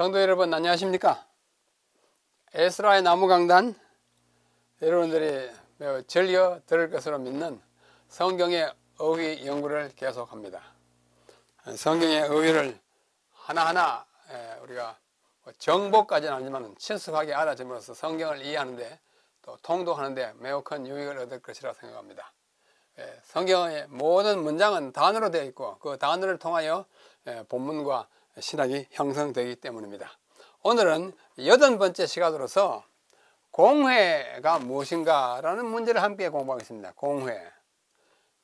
성도 여러분 안녕하십니까? 에스라의 나무강단, 여러분들이 매우 즐겨 들을 것으로 믿는 성경의 어휘 연구를 계속합니다. 성경의 어휘를 하나하나 우리가 정보까지는 아니지만 친숙하게 알아줌으로써 성경을 이해하는데 또 통독하는데 매우 큰 유익을 얻을 것이라 생각합니다. 성경의 모든 문장은 단어로 되어 있고 그 단어를 통하여 본문과 신학이 형성되기 때문입니다. 오늘은 8번째 시간으로서 공회가 무엇인가 라는 문제를 함께 공부하겠습니다. 공회,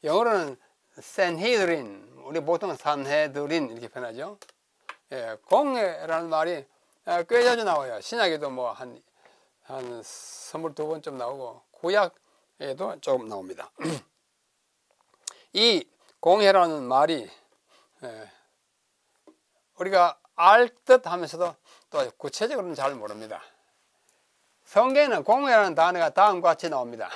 영어로는 산헤드린, 우리 보통 산헤드린 이렇게 표현하죠. 공회라는 말이 꽤 자주 나와요. 신약에도 뭐 한 22번쯤 나오고 구약에도 조금 나옵니다. 이 공회라는 말이 우리가 알 듯 하면서도 또 구체적으로는 잘 모릅니다. 성경에는 공회라는 단어가 다음과 같이 나옵니다.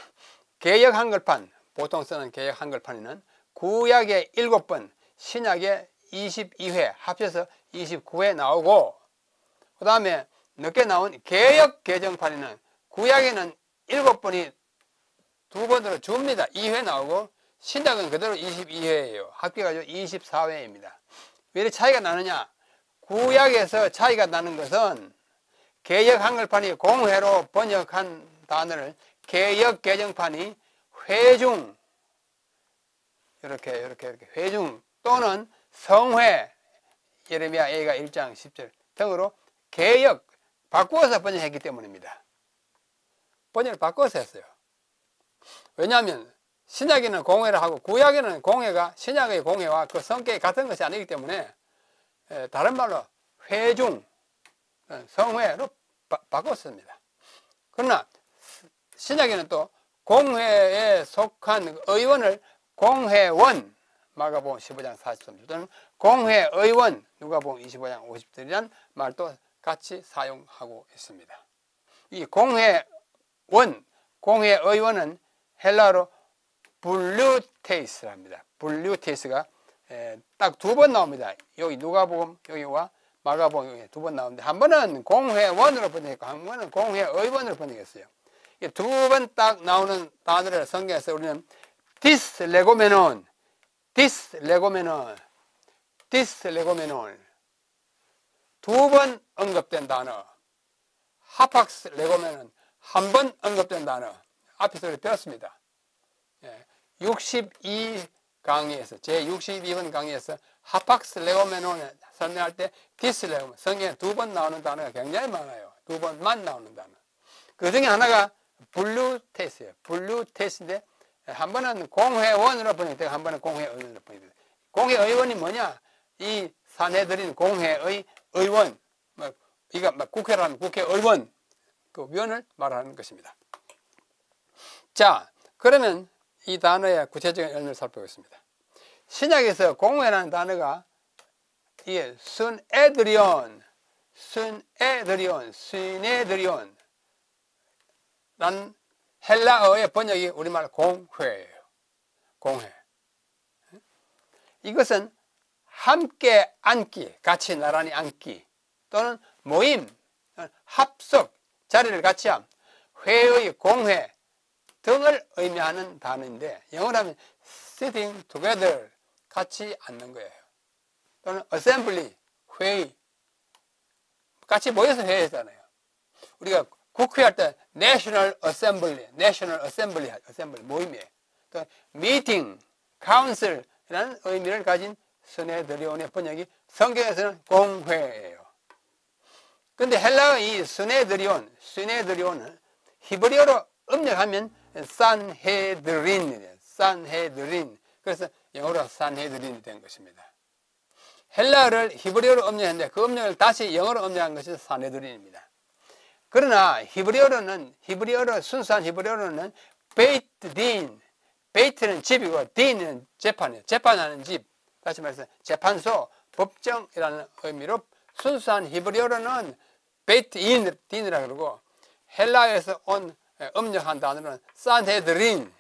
개역 한글판, 보통 쓰는 개역 한글판에는 구약의 7번, 신약의 22회, 합쳐서 29회 나오고, 그 다음에 늦게 나온 개역 개정판에는 구약에는 7번이 2번으로 줍니다. 2회 나오고, 신약은 그대로 22회예요. 합계가지고 24회입니다. 왜 이렇게 차이가 나느냐? 구약에서 차이가 나는 것은 개역 한글판이 공회로 번역한 단어를 개역 개정판이 회중, 이렇게 회중 또는 성회, 예레미야 A가 1장 10절 등으로 개역, 바꾸어서 번역했기 때문입니다. 번역을 바꿔서 했어요. 왜냐하면 신약에는 공회를 하고 구약에는 공회가 신약의 공회와 그 성격이 같은 것이 아니기 때문에 다른 말로 회중, 성회로 바꿨습니다. 그러나 신약에는 또 공회에 속한 의원을 공회원, 마가복음 15장 43절 또는 공회의원, 누가복음 25장 50절이라는 말도 같이 사용하고 있습니다. 이 공회원, 공회의원은 헬라어로 블루테이스랍니다. 블루테이스가 딱 2번 나옵니다. 여기 누가복음 여기와 마가복음 여기 2번 나오는데 한 번은 공회원으로 번역했고 한 번은 공회의원으로 번역했어요. 2번 딱 나오는 단어를 성경에서 우리는 디스레고메논, 디스레고메논, 디스레고메논 2번 언급된 단어, 하팍스 레고메논 한 번 언급된 단어 앞에서 배웠습니다. 62강의에서 제62번 강의에서 하팍스 레고메논을 설명할 때 디스레고메논, 성경에 2번 나오는 단어가 굉장히 많아요. 2번만 나오는 단어. 그 중에 하나가 블루테스예요. 블루테스인데 한 번은 공회원으로 번역되고 한 번은 공회의원으로 번역돼요. 공회의원이 뭐냐? 이 산헤드린 공회의 의원, 이가 국회라면 국회의원, 그 위원을 말하는 것입니다. 자, 그러면 이 단어의 구체적인 의미를 살펴보겠습니다. 신약에서 공회라는 단어가 이게 순에드리온, 순에드리온 라는 헬라어의 번역이 우리말 공회예요. 공회. 이것은 함께 앉기, 같이 나란히 앉기 또는 모임, 합석, 자리를 같이 함, 회의, 공회 등을 의미하는 단어인데 영어로 하면 sitting together, 같이 앉는 거예요. 또는 assembly, 회의, 같이 모여서 회의하잖아요. 우리가 국회할 때 national assembly 모임이에요. 또 meeting, council이라는 의미를 가진 스네드리온의 번역이 성경에서는 공회예요. 근데 헬라어의 이 스네드리온은 히브리어로 음력하면 산헤드린이에요. 산헤드린. 그래서 영어로 산헤드린이 된 것입니다. 헬라어를 히브리어로 음력했는데 그 음력을 다시 영어로 음력한 것이 산헤드린입니다. 그러나 순수한 히브리어로는 베이트 딘, 베이트는 집이고 딘은 재판이에요. 재판하는 집. 다시 말해서 재판소, 법정이라는 의미로 순수한 히브리어로는 베이트 딘이라고 그러고 헬라에서 온 음력한 단어는 산헤드린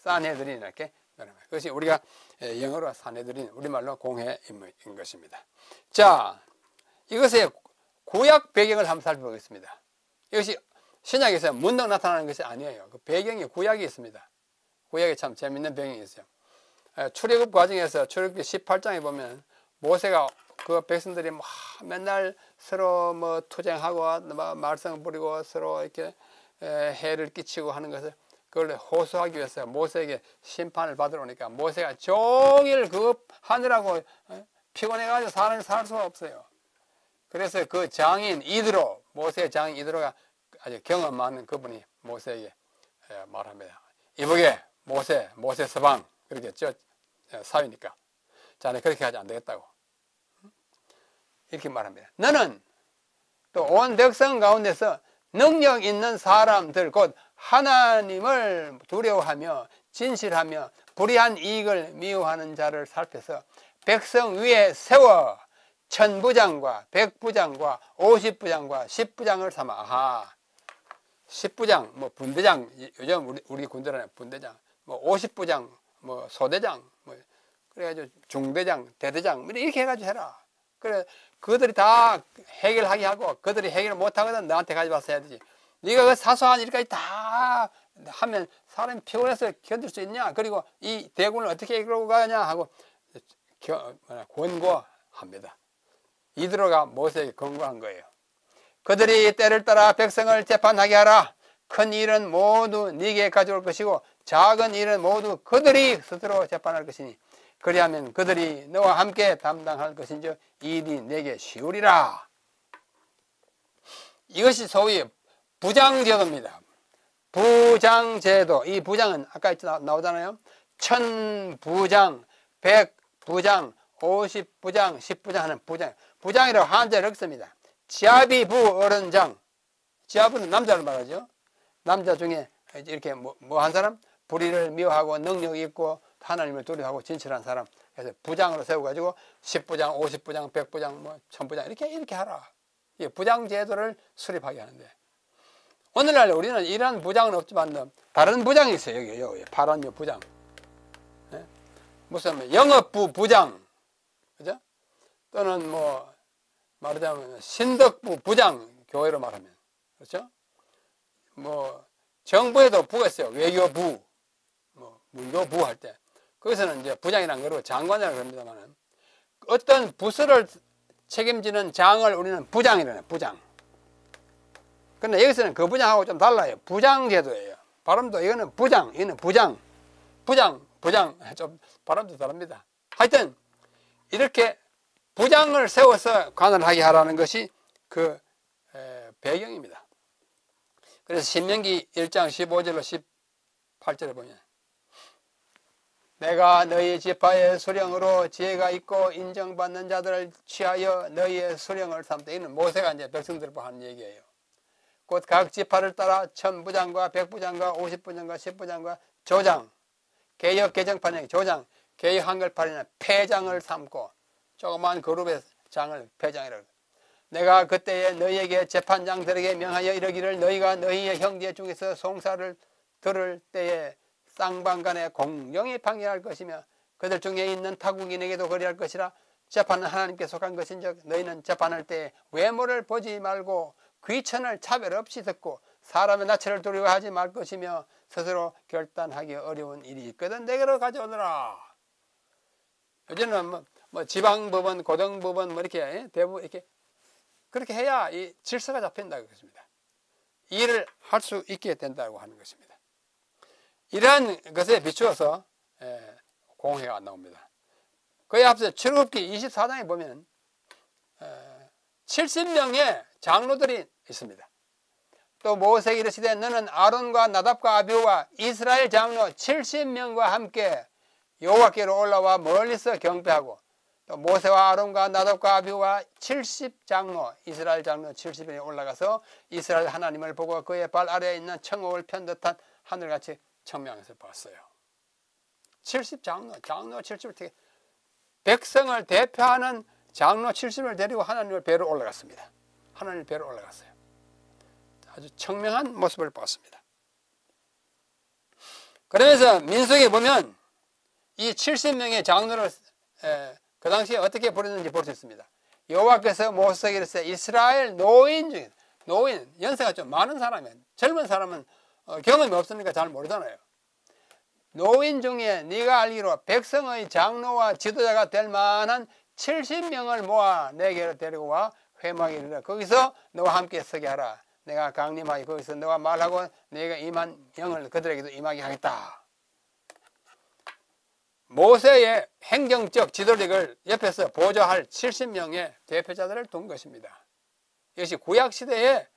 이렇게 말합니다. 그것이 우리가 영어로 산헤드린, 우리말로 공회인 것입니다. 자, 이것의 구약 배경을 한번 살펴보겠습니다. 이것이 신약에서 문득 나타나는 것이 아니에요. 그 배경에 구약이 있습니다. 구약에 참 재밌는 배경이 있어요. 출애굽 과정에서 출애굽기 18장에 보면 모세가 그 백성들이 막 맨날 서로 뭐 투쟁하고 말썽 부리고 서로 이렇게 해를 끼치고 하는 것을 그걸 호소하기 위해서 모세에게 심판을 받으러 오니까 모세가 종일 그거 하느라고 피곤해가지고 사람이 살 수가 없어요. 그래서 그 장인 이드로, 모세의 장인 이드로가 아주 경험 많은 그분이 모세에게 말합니다. 이보게 모세 서방, 그러겠죠. 사위니까. 자네 그렇게 하지 안 되겠다고. 이렇게 말합니다. 너는 또 온 백성 가운데서 능력 있는 사람들, 곧 하나님을 두려워하며 진실하며 불의한 이익을 미워하는 자를 살펴서 백성 위에 세워 1000부장과 100부장과 50부장과 10부장을 삼아. 아하, 10부장, 뭐 분대장, 요즘 우리 군대라는 분대장, 뭐 50부장, 뭐 소대장, 뭐 그래가지고 중대장, 대대장 이렇게 해가지고 해라. 그래 그들이 다 해결하게 하고 그들이 해결 못하거든 너한테 가져와서 해야 되지. 네가 그 사소한 일까지 다 하면 사람이 피곤해서 견딜 수 있냐? 그리고 이 대군을 어떻게 이끌고 가냐 하고 권고합니다. 이드로가 모세에게 권고한 거예요. 그들이 때를 따라 백성을 재판하게 하라. 큰 일은 모두 네게 가져올 것이고 작은 일은 모두 그들이 스스로 재판할 것이니 그리하면 그들이 너와 함께 담당할 것인지 일이 내게 쉬우리라. 이것이 소위 부장제도입니다. 부장제도. 이 부장은 아까 나오잖아요. 1000부장, 100부장, 50부장, 10부장 하는 부장. 부장이라고 한자를 읽습니다. 지아비부 어른장. 지아부는 남자를 말하죠. 남자 중에 이렇게 뭐 한 사람? 불의를 미워하고 능력 있고 하나님을 두려워하고 진실한 사람. 그래서 부장으로 세워가지고 10부장, 50부장, 100부장, 뭐 1000부장 이렇게 하라. 이 부장제도를 수립하게 하는데 오늘날 우리는 이러한 부장은 없지만 다른 부장이 있어요. 여기 파란 부장. 네? 무슨 영업부 부장, 그죠? 또는 뭐 말하자면 신덕부 부장, 교회로 말하면 그렇죠? 뭐 정부에도 부가 있어요. 외교부, 뭐 문교부 할 때 거기서는 이제 부장이라는 거로 장관이라고 합니다만 어떤 부서를 책임지는 장을 우리는 부장이라는 부장. 그런데 여기서는 그 부장하고 좀 달라요. 부장제도예요. 발음도 이거는 부장, 이거는 부장, 좀 발음도 다릅니다. 하여튼 이렇게 부장을 세워서 관을 하게 하라는 것이 그 배경입니다. 그래서 신명기 1장 15절로 18절에 보면 내가 너희 지파의 수령으로 지혜가 있고 인정받는 자들을 취하여 너희의 수령을 삼다. 이는 모세가 이제 백성들과 하는 얘기예요. 곧 각 지파를 따라 1000부장과 100부장과 50부장과 10부장과 조장, 개역 개정판의 조장, 개역 한글판에는 패장을 삼고 조그마한 그룹의 장을 패장이라고. 내가 그때에 너희에게 재판장들에게 명하여 이르기를 너희가 너희의 형제 중에서 송사를 들을 때에 쌍방간에 공정히 판결할 것이며 그들 중에 있는 타국인에게도 그리할 것이라. 재판은 하나님께 속한 것인즉 너희는 재판할 때 외모를 보지 말고 귀천을 차별 없이 듣고 사람의 낯을 두려워하지 말 것이며 스스로 결단하기 어려운 일이 있거든 내게로 가져오너라. 요즘은 뭐 지방법원, 고등법원 뭐 이렇게 대부분 이렇게 그렇게 해야 이 질서가 잡힌다고 했습니다. 일을 할 수 있게 된다고 하는 것입니다. 이러한 것에 비추어서 공회가 나옵니다. 그에 앞서 출애굽기 24장에 보면 70명의 장로들이 있습니다. 또 모세에게 이르시되 너는 아론과 나답과 아비후와 이스라엘 장로 70명과 함께 여호와께로 올라와 멀리서 경배하고 또 모세와 아론과 나답과 아비후와 70장로 이스라엘 장로 70명이 올라가서 이스라엘 하나님을 보고 그의 발 아래에 있는 청옥을 편 듯한 하늘같이 청명해서 봤어요. 70장로, 장로 70을 백성을 대표하는 장로 70을 데리고 하나님을 뵈러 올라갔습니다. 하나님을 뵈러 올라갔어요. 아주 청명한 모습을 봤습니다. 그러면서 민수기에 보면 이 70명의 장로를 그 당시에 어떻게 부르는지 볼 수 있습니다. 여호와께서 모세에게 이르시되 이스라엘 노인 중에 노인 연세가 좀 많은 사람이야. 젊은 사람은 경험이 없으니까 잘 모르잖아요. 노인 중에 네가 알기로 백성의 장로와 지도자가 될 만한 70명을 모아 내게로 데리고 와 회막에 이르라. 거기서 너와 함께 서게 하라. 내가 강림하여 거기서 너와 말하고 내가 임한 영을 그들에게도 임하게 하겠다. 모세의 행정적 지도력을 옆에서 보조할 70명의 대표자들을 둔 것입니다. 이것이 구약시대의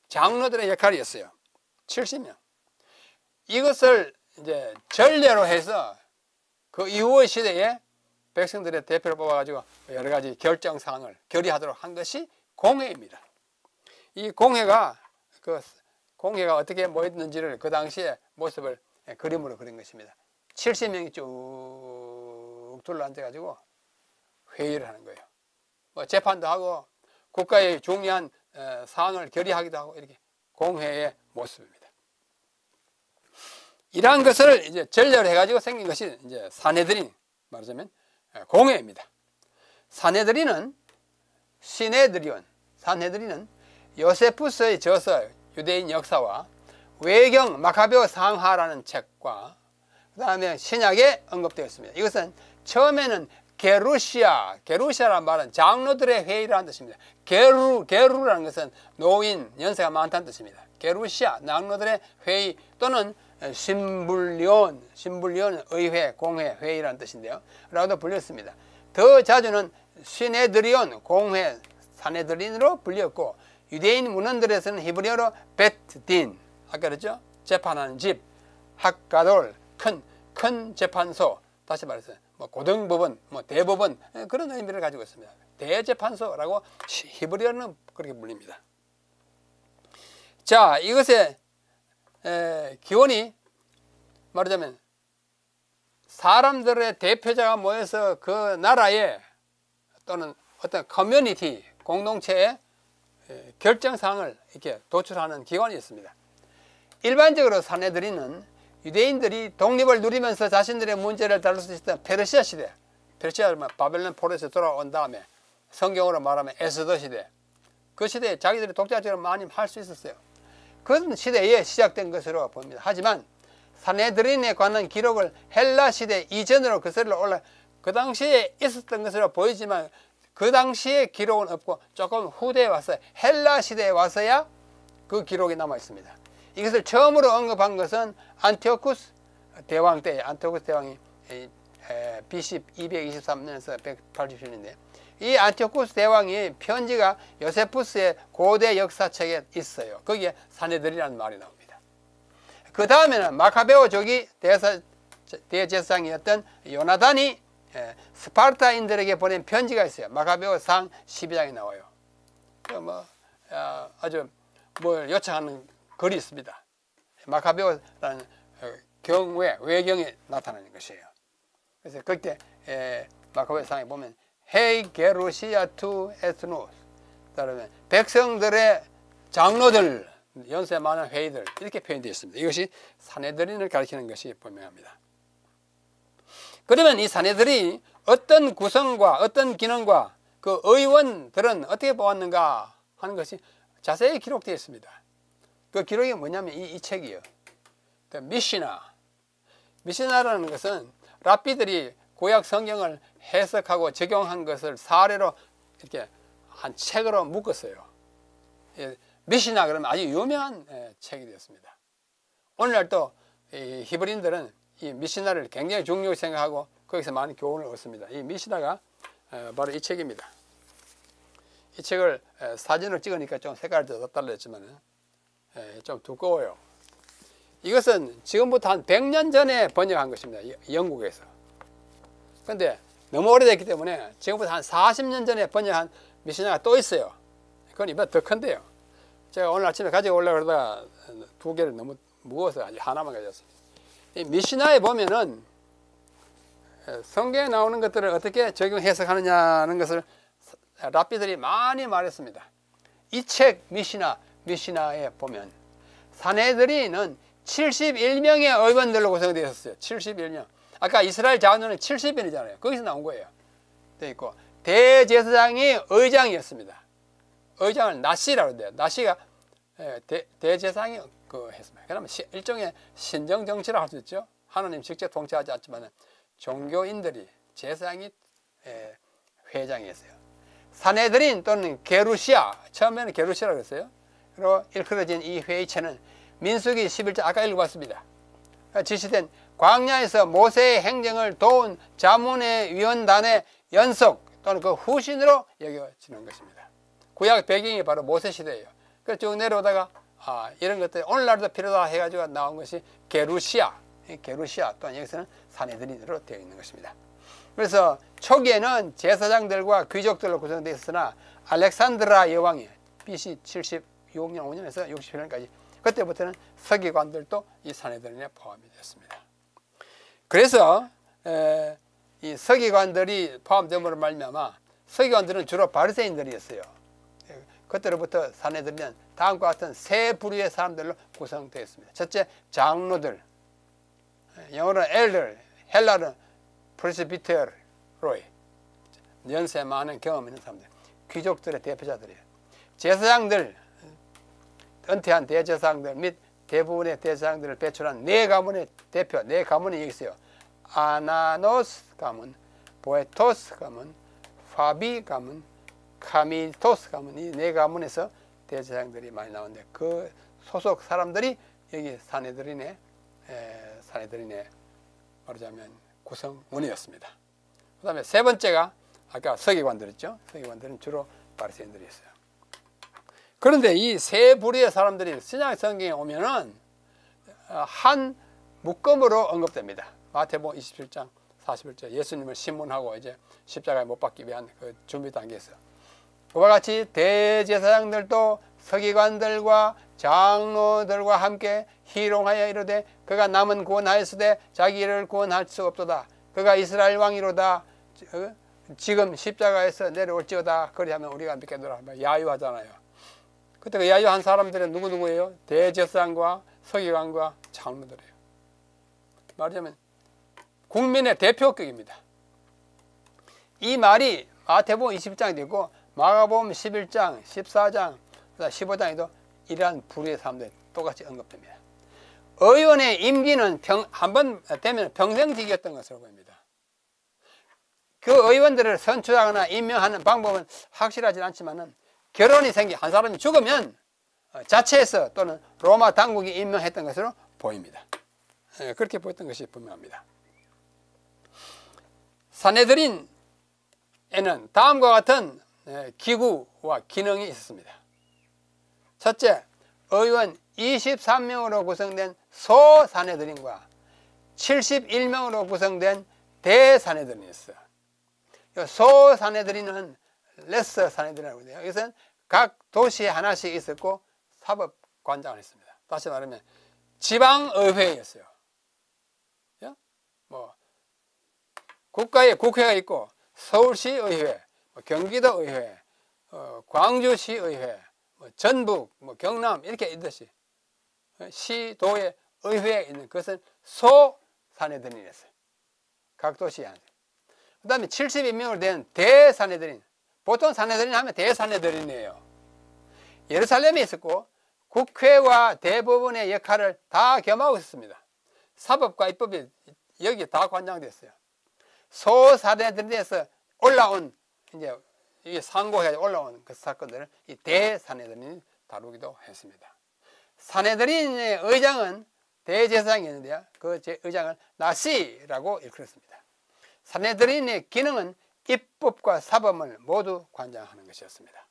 장로들의 역할이었어요. 70명. 이것을 이제 전례로 해서 그 이후의 시대에 백성들의 대표를 뽑아가지고 여러 가지 결정사항을 결의하도록 한 것이 공회입니다. 이 공회가 어떻게 모였는지를 그 당시의 모습을 그림으로 그린 것입니다. 70명이 쭉 둘러앉아가지고 회의를 하는 거예요. 뭐 재판도 하고 국가의 중요한 사항을 결의하기도 하고 이렇게 공회의 모습입니다. 이러한 것을 이제 전례로 해가지고 생긴 것이 이제 사내들인 말하자면 공회입니다. 사내들인은 사내들인은 요세푸스의 저서 유대인 역사와 외경 마카베오 상하라는 책과 그 다음에 신약에 언급되어 있습니다. 이것은 처음에는 게루시아라는 말은 장로들의 회의라는 뜻입니다. 게루라는 것은 노인, 연세가 많다는 뜻입니다. 게루시아, 장로들의 회의 또는 신불리온 의회, 공회, 회의라는 뜻인데요. 라고도 불렸습니다. 더 자주는 시네드리온, 공회, 사네드린으로 불렸고 유대인 문헌들에서는 히브리어로 베트딘, 아까 그랬죠? 재판하는 집, 학가돌, 큰 재판소, 다시 말해서 뭐 고등법원, 뭐 대법원 그런 의미를 가지고 있습니다. 대재판소라고 히브리어는 그렇게 불립니다. 자, 이것의 기원이 말하자면 사람들의 대표자가 모여서 그 나라에 또는 어떤 커뮤니티, 공동체의 결정사항을 이렇게 도출하는 기관이 있습니다. 일반적으로 사내들이는 유대인들이 독립을 누리면서 자신들의 문제를 다룰 수 있었던 페르시아 시대, 바벨론 포로에서 돌아온 다음에 성경으로 말하면 에스더 시대, 그 시대에 자기들이 독자적으로 많이 할 수 있었어요. 그런 시대에 시작된 것으로 봅니다. 하지만 사네드린에 관한 기록을 헬라 시대 이전으로 거슬러 올라 그 당시에 있었던 것으로 보이지만 그 당시에 기록은 없고 조금 후대에 와서 헬라 시대에 와서야 그 기록이 남아 있습니다. 이것을 처음으로 언급한 것은 안티오쿠스 대왕 때, 안티오쿠스 대왕이 BC 223년에서 180년인데 이 안티오쿠스 대왕이 편지가 요세푸스의 고대 역사책에 있어요. 거기에 사내들이라는 말이 나옵니다. 그 다음에는 마카베오족이 대제사장이었던 요나단이 스파르타인들에게 보낸 편지가 있어요. 마카베오상 12장에 나와요. 아주 뭘 요청하는 글이 있습니다. 마카베오라는 외경에 나타나는 것이에요. 그래서 그때 마카베오상에 보면 헤이 게루시아 투 에스노스, 따르면 백성들의 장로들, 연세 많은 회의들 이렇게 표현되어 있습니다. 이것이 사내들인을 가리키는 것이 분명합니다. 그러면 이 사내들이 어떤 구성과 어떤 기능과 그 의원들은 어떻게 보았는가 하는 것이 자세히 기록되어 있습니다. 그 기록이 뭐냐면 이 책이에요. 미시나라는 것은 랍비들이 구약 성경을 해석하고 적용한 것을 사례로 이렇게 한 책으로 묶었어요. 미시나 그러면 아주 유명한 책이 되었습니다. 오늘날 또 히브리인들은 이 미시나를 굉장히 중요하게 생각하고 거기서 많은 교훈을 얻습니다. 이 미시나가 바로 이 책입니다. 이 책을 사진을 찍으니까 좀 색깔이 더 달라졌지만 좀 두꺼워요. 이것은 지금부터 한 100년 전에 번역한 것입니다. 영국에서. 그런데 너무 오래됐기 때문에 지금부터 한 40년 전에 번역한 미시나가 또 있어요. 그건 이보다 더 큰데요. 제가 오늘 아침에 가지고 오려고 그러다가 두 개를 너무 무거워서 아직 하나만 가져왔습니다. 이 미시나에 보면은 성경에 나오는 것들을 어떻게 적용 해석하느냐는 것을 랍비들이 많이 말했습니다. 이 책 미시나에 보면 사내들이는 71명의 의원들로 구성되어 있었어요. 71명. 아까 이스라엘 자원은 70인이잖아요. 거기서 나온 거예요. 되어 있고 대제사장이 의장이었습니다. 의장을 나시라고 해요. 나시가 대제사장이 했습니다. 그러면 일종의 신정 정치라고 할 수 있죠. 하나님 직접 통치하지 않지만 종교인들이 제사장이 회장이었어요. 사네드린 또는 게루시아, 처음에는 게루시아라고 했어요. 그리고 일컬어진 이 회의체는 민수기 11장 아까 읽어봤습니다. 지시된 광야에서 모세의 행정을 도운 자문의 위원단의 연속 또는 그 후신으로 여겨지는 것입니다. 구약 배경이 바로 모세 시대예요. 그래서 쭉 내려오다가 이런 것들이 오늘날도 필요하다 해가지고 나온 것이 게루시아 또는 여기서는 사네드린으로 되어 있는 것입니다. 그래서 초기에는 제사장들과 귀족들로 구성되어 있었으나 알렉산드라 여왕이 BC 76년 5년에서 67년까지 그때부터는 서기관들도 이 사네드린에 포함이 됐습니다. 그래서 이 서기관들이 포함됨으로 말미암아 서기관들은 주로 바리새인들이었어요. 그때로부터 사네드린은 다음과 같은 세 부류의 사람들로 구성되어 있습니다. 첫째, 장로들, 영어로는 엘더, 헬라는 프레스비테로이, 연세 많은 경험 있는 사람들, 귀족들의 대표자들이에요. 제사장들, 은퇴한 대제사장들 및 대부분의 대제사장들을 배출한 네 가문의 대표, 네 가문이 여기 있어요. 아나노스 가문, 보에토스 가문, 파비 가문, 카미토스 가문, 이 네 가문에서 대제사장들이 많이 나오는데 그 소속 사람들이 여기 사네드린의 말하자면 구성원이었습니다. 그 다음에 세 번째가 아까 서기관들이었죠. 서기관들은 주로 바리새인들이었어요. 그런데 이 세 부류의 사람들이 신약 성경에 오면은 한 묶음으로 언급됩니다. 마태복음 27장 41절 예수님을 신문하고 이제 십자가에 못 박기 위한 그 준비 단계에서 그와 같이 대제사장들도 서기관들과 장로들과 함께 희롱하여 이르되 그가 남은 구원하였으되 자기를 구원할 수 없도다. 그가 이스라엘 왕이로다. 지금 십자가에서 내려올지어다. 그리하면 우리가 믿겠노라. 야유하잖아요. 그때 그 야유한 사람들은 누구예요? 대제사장과 서기관과 장로들이에요. 말하자면 국민의 대표격입니다. 이 말이 마태복음 20장이 되고 마가복음 11장, 14장, 15장에도 이러한 부류의 사람들이 똑같이 언급됩니다. 의원의 임기는 한 번 되면 평생직이었던 것으로 보입니다. 그 의원들을 선출하거나 임명하는 방법은 확실하지 않지만 결혼이 생기 한 사람이 죽으면 자체에서 또는 로마 당국이 임명했던 것으로 보입니다. 그렇게 보였던 것이 분명합니다. 사네드린에는 다음과 같은 기구와 기능이 있었습니다. 첫째, 의원 23명으로 구성된 소사네드린과 71명으로 구성된 대사네드린이었어요. 소사네드린은 레서 사네드린이라고 해요. 여기서는 각 도시에 하나씩 있었고 사법관장을 했습니다. 다시 말하면 지방의회였어요. 뭐 국가에 국회가 있고 서울시의회, 경기도의회, 광주시의회, 전북, 경남 이렇게 있듯이 시도의 의회에 있는 그것은 소사네드린이었어요. 각 도시에 한. 그 다음에 72명으로 된 대사네드린. 보통 사네드린 하면 대사네드린이에요. 예루살렘에 있었고 국회와 대법원의 역할을 다 겸하고 있었습니다. 사법과 입법이 여기 다 관장됐어요. 소사네드린에서 올라온 이제 이게 상고해 올라온 그 사건들을 이 대사네드린이 다루기도 했습니다. 사네드린의 의장은 대제사장이었는데요. 그 의장을 나시라고 일컬었습니다. 사네드린의 기능은 입법과 사법을 모두 관장하는 것이었습니다.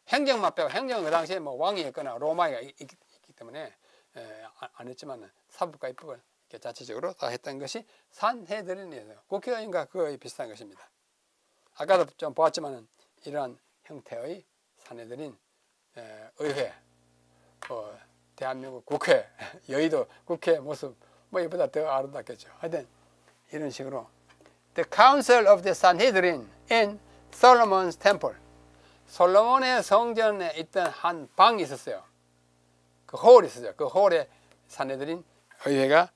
행정만 빼고 행정은 그 당시에 뭐 왕이 있거나 로마가 있기 때문에 안 했지만 사법과 입법을 자체적으로 다 했던 것이 사네드린이었어요. 국회의원과 거의 비슷한 것입니다. 아까도 좀 보았지만 이러한 형태의 사네드린 의회, 대한민국 국회, 여의도 국회 모습 뭐 이보다 더 아름답겠죠. 하여튼 이런 식으로 The Council of the Sanhedrin in Solomon's Temple. 솔로몬의 성전에 있던 한 방이 있었어요. 그 홀이 있었죠. 그 홀에 사네드린 의회가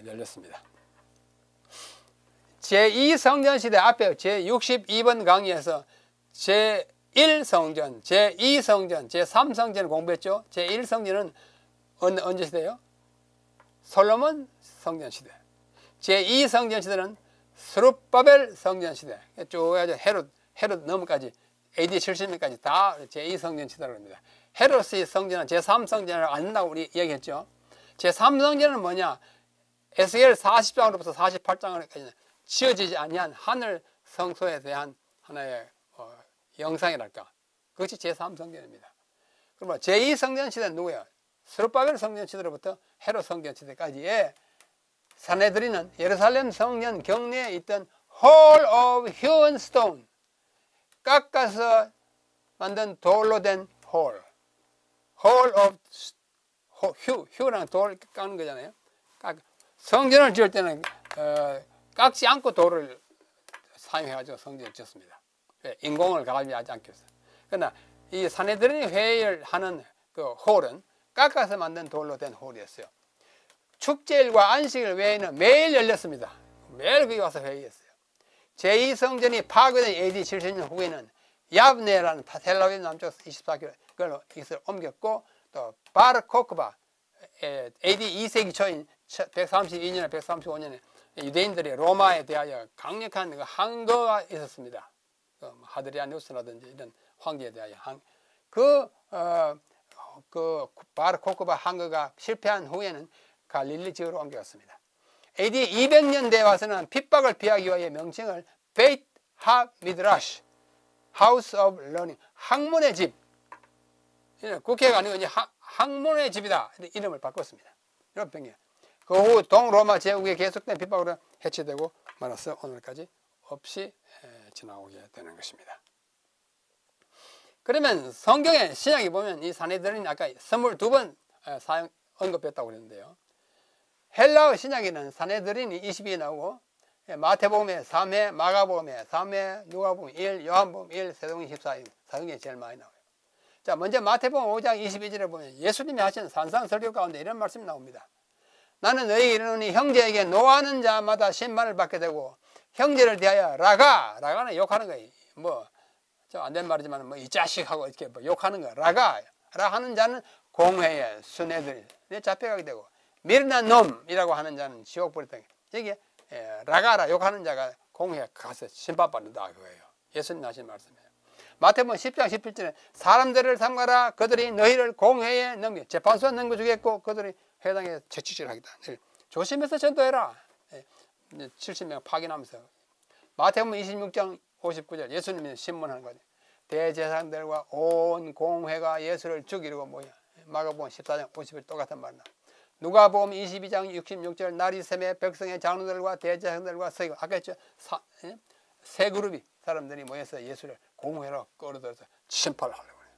열렸습니다. 제2성전시대 앞에 제62번 강의에서 제1성전, 제2성전, 제3성전을 공부했죠. 제1성전은 언제 시대예요? 솔로몬 성전시대. 제2성전시대는 스룹바벨 성전시대. 쭉 해서 헤롯 넘어까지 AD 70년까지 다 제2성전시대라고 합니다. 헤롯의 성전은 제3성전을 안 된다고 우리 얘기했죠. 제3성전은 뭐냐? 에스겔 40장으로부터 48장까지는 지어지지 아니한 하늘 성소에 대한 하나의 영상이랄까. 그것이 제3성전입니다. 그러면 제2성전 시대는 누구예요? 스룹바벨 성전 시대로부터 헤롯 성전 시대까지의 사내들이는 예루살렘 성전 경내에 있던 Hall of Hewn Stone, 깎아서 만든 돌로 된 Hall of Hew랑 돌 깎는 거잖아요. 성전을 지을 때는 깎지 않고 돌을 사용해가지고 성전을 지었습니다. 인공을 가하지 않기 위해서. 그러나 이 사내들이 회의를 하는 그 홀은 깎아서 만든 돌로 된 홀이었어요. 축제일과 안식일 외에는 매일 열렸습니다. 매일 거기 와서 회의했어요. 제2성전이 파괴된 AD 70년 후에는 야브네라는 텔아비브 남쪽 24km 그걸로 이것을 옮겼고, 또 바르코크바 AD 2세기 초인 132년에 135년에 유대인들이 로마에 대하여 강력한 그 항거가 있었습니다. 하드리아누스라든지 이런 황제에 대하여 그 바르코크바 항거가 실패한 후에는 갈릴리 지역으로 옮겨갔습니다. AD 200년대에 와서는 핍박을 피하기 위해 명칭을 베이트 하 미드라시, 하우스 오브 러닝, 학문의 집, 국회가 아니고 이제 학문의 집이다 이름을 바꿨습니다. 이런 병이에요. 그 후 동로마 제국의 계속된 핍박으로 해체되고 말아서 오늘까지 없이 지나오게 되는 것입니다. 그러면 성경의 신약에 보면 이 사내들은 아까 22번 언급했다고 그랬는데요. 헬라어 신약에는 사내들인이 22에 나오고, 마태복음에 3회, 마가복음에 3회, 누가복음 1, 요한복음 1, 세동이 14인 사도행전이 제일 많이 나와요. 자, 먼저 마태복음 5장 22절에 보면 예수님이 하신 산상설교 가운데 이런 말씀이 나옵니다. 나는 너희에게 이르노니 형제에게 노하는 자마다 심판을 받게 되고, 형제를 대하여 라가는 욕하는 거예요. 뭐 좀 안 된 말이지만 뭐 이 자식하고 이렇게 뭐 욕하는 거, 라가 하는 자는 공회에 순애들이 잡혀가게 되고, 미르난 놈이라고 하는 자는 지옥 불에 떠게. 여기 라가라 욕하는 자가 공회에 가서 심판받는다 그거예요. 예수님 하신 말씀이에요. 마태복음 10장 17절에 사람들을 삼가라. 그들이 너희를 공회에 넘겨 재판소에 넘겨주겠고 그들이 회당에 채찍질 하겠다. 조심해서 전도해라. 70명 파견하면서. 마태복음 26장 59절 예수님이 신문하는 거죠. 대제사장들과 온 공회가 예수를 죽이려고 모여. 마가복음 14장 50절 똑같은 말이나. 누가복음 22장 66절 날이 새매 백성의 장로들과 대제사장들과 서기관, 아까 했죠. 세 그룹이 사람들이 모여서 예수를 공회로 끌어들여서 심판을 하려고 해요.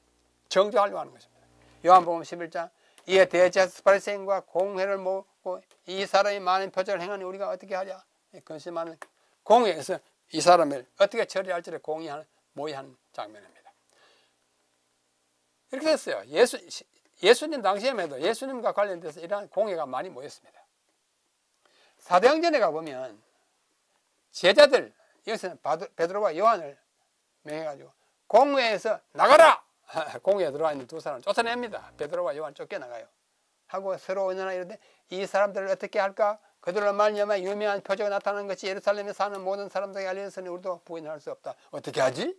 정죄하려고 하는 것입니다. 요한복음 11장 이에 대제사장 바리새인과 공회를 모으고 이 사람이 많은 표적을 행하니 우리가 어떻게 하자. 근심하는 공회에서 이 사람을 어떻게 처리할지를 모의하는 장면입니다. 이렇게 됐어요. 예수님 당시에도 예수님과 관련돼서 이러한 공회가 많이 모였습니다. 사도행전에 가보면 제자들, 여기서는 베드로와 요한을 명해가지고 공회에서 나가라! 공회에 들어와 있는 두 사람을 쫓아냅니다. 베드로와 요한 쫓겨나가요. 하고 서로 의논하나 이러는데 이 사람들을 어떻게 할까? 그들로 말미암아 유명한 표적이 나타나는 것이 예루살렘에 사는 모든 사람들에게 알려졌으니 우리도 부인할 수 없다. 어떻게 하지?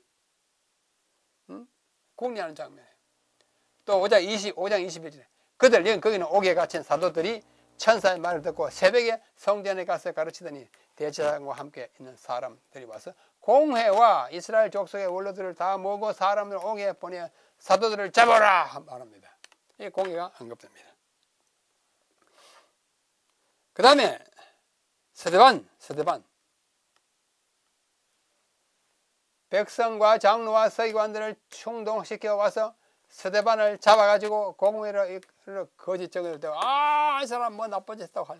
궁리하는 장면이에요. 또 5장 21절에 그들 거기는 옥에 갇힌 사도들이 천사의 말을 듣고 새벽에 성전에 가서 가르치더니 대제사장과 함께 있는 사람들이 와서 공회와 이스라엘 족속의 원로들을 다 모으고 사람들 옥에 보내 사도들을 잡아라 말합니다. 이 공회가 언급됩니다. 그 다음에 스데반 백성과 장로와 서기관들을 충동시켜 와서 스데반을 잡아가지고 공회로 거짓적으로 대고 이 사람 뭐 나쁜 짓 했다고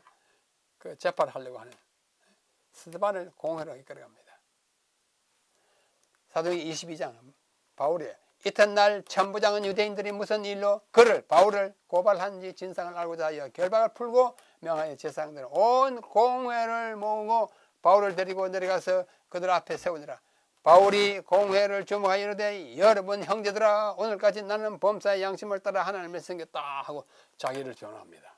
그 재판을 하려고 하는 스데반을 공회로 이끌어갑니다. 사도행전 22장 바울이 이튿날 천부장은 유대인들이 무슨 일로 바울을 고발한지 진상을 알고자 하여 결박을 풀고 명하여 제사장들은 온 공회를 모으고 바울을 데리고 내려가서 그들 앞에 세우니라. 바울이 공회를 주목하여 이르되 여러분 형제들아 오늘까지 나는 범사의 양심을 따라 하나님을 섬겼다 하고 자기를 변호합니다.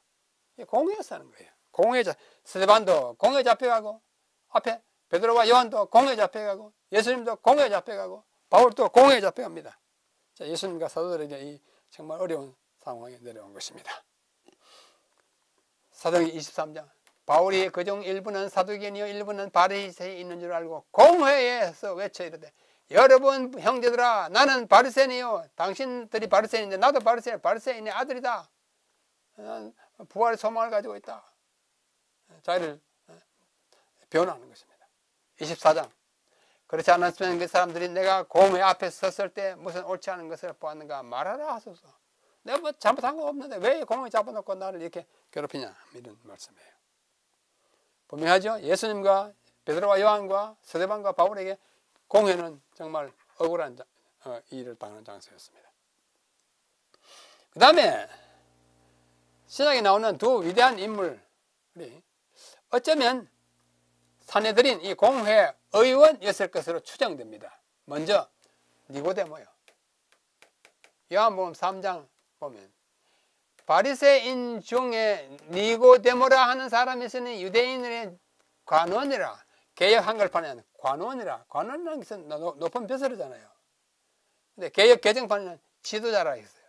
공회에서 하는 거예요. 공회자 스데반도 공회 잡혀가고 앞에 베드로와 요한도 공회 잡혀가고 예수님도 공회 잡혀가고 바울도 공회 잡혀갑니다. 자, 예수님과 사도들에게 이 정말 어려운 상황에 내려온 것입니다. 사도행전 23장 바울이 그중 일부는 사두개인이요 일부는 바리새인이 있는 줄 알고 공회에서 외쳐 이르되 여러분 형제들아 나는 바리새인이요 당신들이 바리새인인데 나도 바리새인의 아들이다. 부활의 소망을 가지고 있다. 자기를 변호하는 것입니다. 24장 그렇지 않았으면 그 사람들이 내가 공회 앞에 섰을 때 무슨 옳지 않은 것을 보았는가 말하라 하소서. 내가 뭐 잘못한 거 없는데 왜 공회 잡아놓고 나를 이렇게 괴롭히냐 이런 말씀이에요. 분명하죠. 예수님과 베드로와 요한과 스데반과 바울에게 공회는 정말 억울한 일을 당하는 장소였습니다. 그 다음에 신약에 나오는 두 위대한 인물이 어쩌면 산헤드린 이 공회 의원이었을 것으로 추정됩니다. 먼저 니고데모요. 요한복음 3장 보면 바리새인 중에 니고데모라 하는 사람이 있으니 유대인의 관원이라. 개역 한글판에는 관원이라. 관원이라는 것은 높은 벼슬이잖아요. 근데 개역 개정판에는 지도자라 했어요.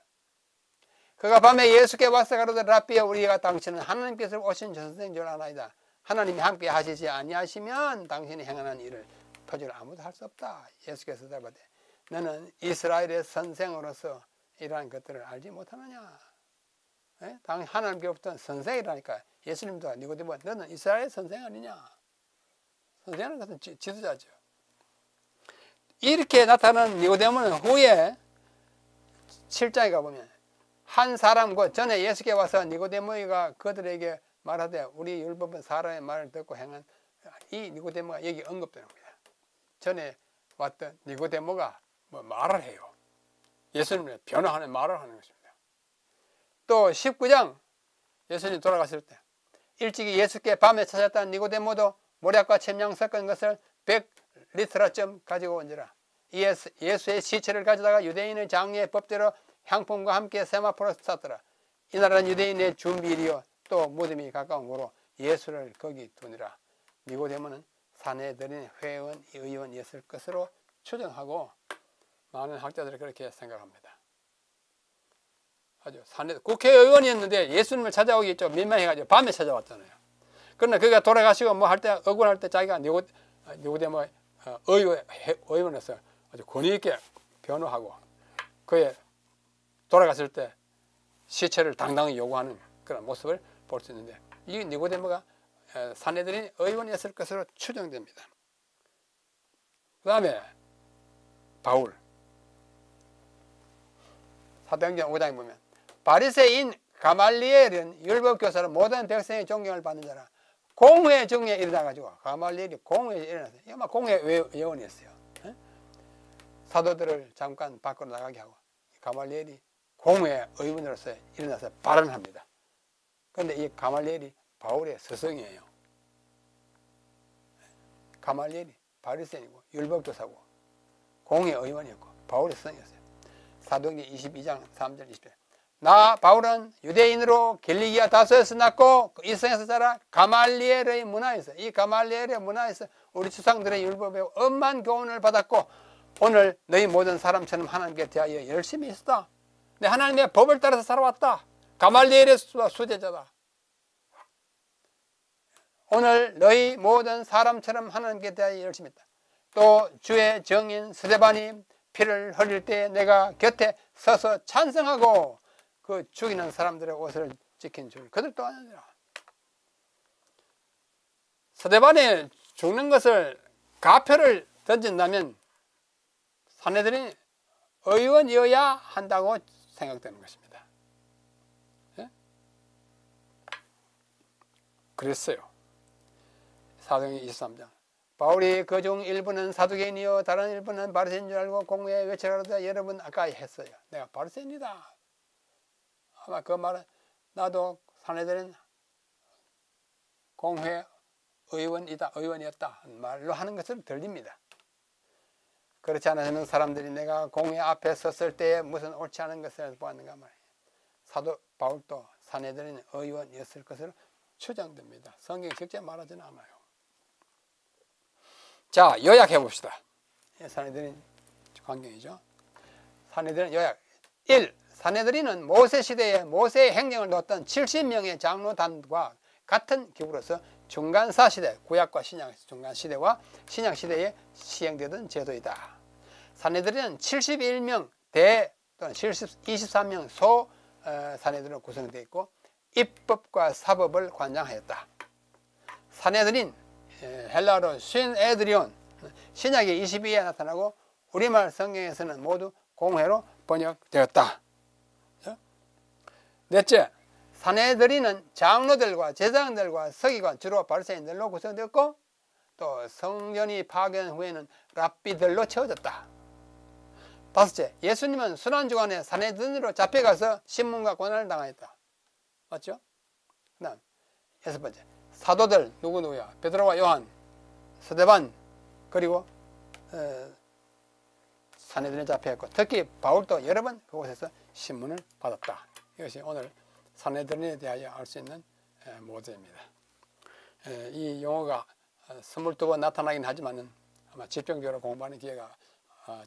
그가 밤에 예수께 와서 가로되 랍비여 우리가 당신은 하나님께서 오신 전생인 줄 아나이다. 하나님이 함께 하시지 아니하시면 당신이 행하는 일을 표적을 아무도 할 수 없다. 예수께서 대답하되 너는 이스라엘의 선생으로서 이러한 것들을 알지 못하느냐. 하나님께로부터 선생이라니까. 예수님도 니고데모 너는 이스라엘 선생 아니냐. 선생이라는 것은 지도자죠. 이렇게 나타나는 니고데모는 후에 7장에 가보면 한 사람과 전에 예수께 와서 니고데모가 그들에게 말하되 우리 율법은 사람의 말을 듣고 행한 이 니고데모가 여기 언급되는 겁니다. 전에 왔던 니고데모가 뭐 말을 해요. 예수님을 변호하는 말을 하는 것입니다. 또 19장 예수님 돌아갔을 때 일찍이 예수께 밤에 찾았다는 니고데모도 모략과 챔양 섞은 것을 100리터쯤 가지고 온지라. 예수의 시체를 가져다가 유대인의 장례의 법대로 향품과 함께 세마포로 쌌더라. 이날은 유대인의 준비일이요 또 무덤이 가까운 거로 예수를 거기 두니라. 니고데모는 산헤드린 회원 의원이었을 것으로 추정하고 많은 학자들이 그렇게 생각합니다. 아주 국회의원이었는데 예수님을 찾아오기 좀 민망해가지고 밤에 찾아왔잖아요. 그러나 그가 돌아가시고 뭐 할 때 억울할 때 자기가 니고데모 의원에서 아주 권위 있게 변호하고 그의 돌아갔을 때 시체를 당당히 요구하는 그런 모습을 볼 수 있는데 이 니고데모가 산헤드린 의원이었을 것으로 추정됩니다. 그 다음에 바울 사도행전 5장에 보면 바리새인 가말리엘은 율법교사로 모든 백성의 존경을 받는 자라. 공회 중에 일어나가지고 가말리엘이 공회에 일어났어요. 아마 공회 회원이었어요. 사도들을 잠깐 밖으로 나가게 하고 가말리엘이 공회 의원으로서 일어나서 발언을 합니다. 그런데 이 가말리엘이 바울의 스승이에요. 가말리엘이 바리새인이고 율법교사고 공회 의원이었고 바울의 스승이었어요. 사도행전 22장 3절 20절 나 바울은 유대인으로 길리기아 다소에서 낳고 이성에서 자라 가말리엘의 문화에서 이 가말리엘의 문화에서 우리 주상들의 율법에 엄한 교훈을 받았고 오늘 너희 모든 사람처럼 하나님께 대하여 열심히 했다. 내 하나님의 법을 따라서 살아왔다. 가말리엘의 수제자다. 오늘 너희 모든 사람처럼 하나님께 대하여 열심히 했다. 또 주의 정인 스데반이 피를 흘릴 때 내가 곁에 서서 찬성하고 그 죽이는 사람들의 옷을 지킨 줄 그들 또한 아니라. 스데반이 죽는 것을 가표를 던진다면 산헤드린 의원이어야 한다고 생각되는 것입니다. 예? 그랬어요. 사도행전 23장 바울이 그중 일부는 사두개인이요 다른 일부는 바리새인인 줄 알고 공회에 외쳐가로되 여러분 아까 했어요. 내가 바리새인이다. 아마 그 말은 나도 산헤드린 공회 의원이다, 의원이었다 말로 하는 것을 들립니다. 그렇지 않으면 사람들이 내가 공회 앞에 섰을 때에 무슨 옳지 않은 것을 보았는가 말이에요. 사도 바울도 산헤드린 의원이었을 것으로 추정됩니다. 성경이 직접 말하지는 않아요. 자, 요약해 봅시다. 산헤드린 광경이죠. 산헤드린 요약 1. 산헤드린은 모세 시대에 모세의 행령을 놓았던 70명의 장로단과 같은 기구로서 중간사 시대, 구약과 신약 중간 시대와 신약 시대에 시행되던 제도이다. 산헤드린은 71명 대 또는 23명 소 산헤드린으로 구성되어 있고 입법과 사법을 관장하였다. 산헤드린 헬라어로 신에드리온 신약의 22에 나타나고 우리말 성경에서는 모두 공회로 번역되었다. 넷째, 산헤드린은 장로들과 제사장들과 서기관 주로 바리새인들로 구성되었고 또 성전이 파괴된 후에는 랍비들로 채워졌다. 다섯째, 예수님은 순환주간에 산헤드린으로 잡혀가서 신문과 고난을 당하였다. 맞죠? 그 다음 여섯 번째, 사도들 누구누구야? 베드로와 요한, 스데반 그리고 산헤드린에 잡혀있고 특히 바울도 여러 번 그곳에서 신문을 받았다. 이것이 오늘 산헤드린에 대하여 알 수 있는 모두입니다. 이 용어가 22번 나타나긴 하지만 아마 집중적으로 공부하는 기회가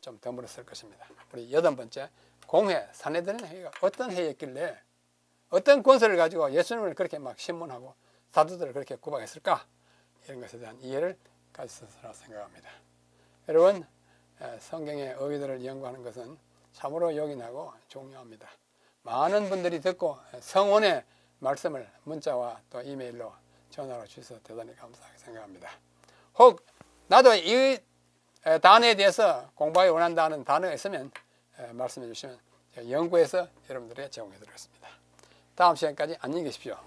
좀 드물었을 것입니다. 우리 여덟 번째, 공회, 산헤드린 회의가 어떤 회의였길래 어떤 권세를 가지고 예수님을 그렇게 막 신문하고 사도들을 그렇게 구박했을까? 이런 것에 대한 이해를 가졌으리라 생각합니다. 여러분, 성경의 의의들을 연구하는 것은 참으로 요긴하고 중요합니다. 많은 분들이 듣고 성원의 말씀을 문자와 또 이메일로 전화로 주셔서 대단히 감사하게 생각합니다. 혹 나도 이 단어에 대해서 공부하기 원한다는 단어가 있으면 말씀해 주시면 연구해서 여러분들에게 제공해 드리겠습니다. 다음 시간까지 안녕히 계십시오.